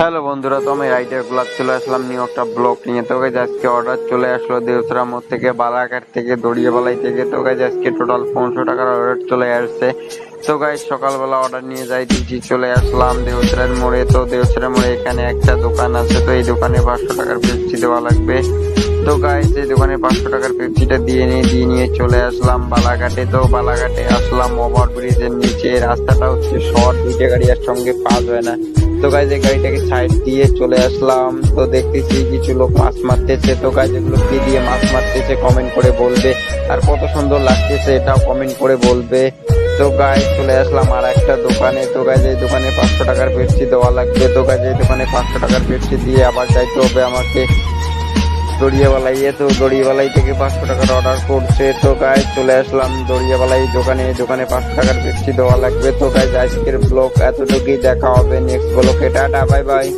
Hello বন্ধুরা, তো আমি রাইডার ব্লগ চলে আসলাম নিউ একটা ব্লগ নিয়ে। তো গাইজ আজকে অর্ডার চলে আসলো দেউসরা মোড় থেকে, বালাঘাট থেকে, দড়িয়াবালাই থেকে। তো গাইজ আজকে টোটাল 500 টাকার অর্ডার চলে আসছে। তো গাইজ সকালবেলা অর্ডার নিয়ে যাই দিচ্ছি, চলে আসলাম দেউসরার মোড়ে। তো দেউসরার মোড়ে এখানে একটা দোকান আছে, তো এই দোকানে 500 টাকার পেপসি দেওয়া লাগবে। তো গাইজ এই দোকানে 500 টাকার পেপসিটা দিয়ে নিয়ে চলে আসলাম বালাঘাটে। তো বালাঘাটে আসলাম ওভার ব্রিজের নিচে, রাস্তাটা হচ্ছে শর্ট, দুইটা গাড়ি একসঙ্গে পাস হয় না। তো গাইজ এই গাড়িটাকে সাইড দিয়ে চলে আসলাম। তো দেখতেছি কিছু লোক মাছ মারতেছে। তো গাইজ এগুলো কি দিয়ে মাছ মারতেছে কমেন্ট করে বলবে, আর কত সুন্দর লাগতেছে এটাও কমেন্ট করে বলবে। তো গাইজ চলে আসলাম আর একটা দোকানে। তো গাইজ এই দোকানে 500 টাকার পেপসি দেওয়া লাগবে। তো গাইজ এই দোকানে 500 টাকার পেপসি দিয়ে আবার যাইতে হবে আমাকে দড়িয়াবালাইয়ে। তো দড়িয়াবালাই থেকে 500 টাকার অর্ডার করছে। তো গাইজ চলে আসলাম দড়িয়াবালাই দোকানে 500 টাকার পেপসি দেওয়া লাগবে। তো গাইজ আজকের ব্লগ এতটুকুই, দেখা হবে নেক্সট ব্লগে। Tata, bye bye.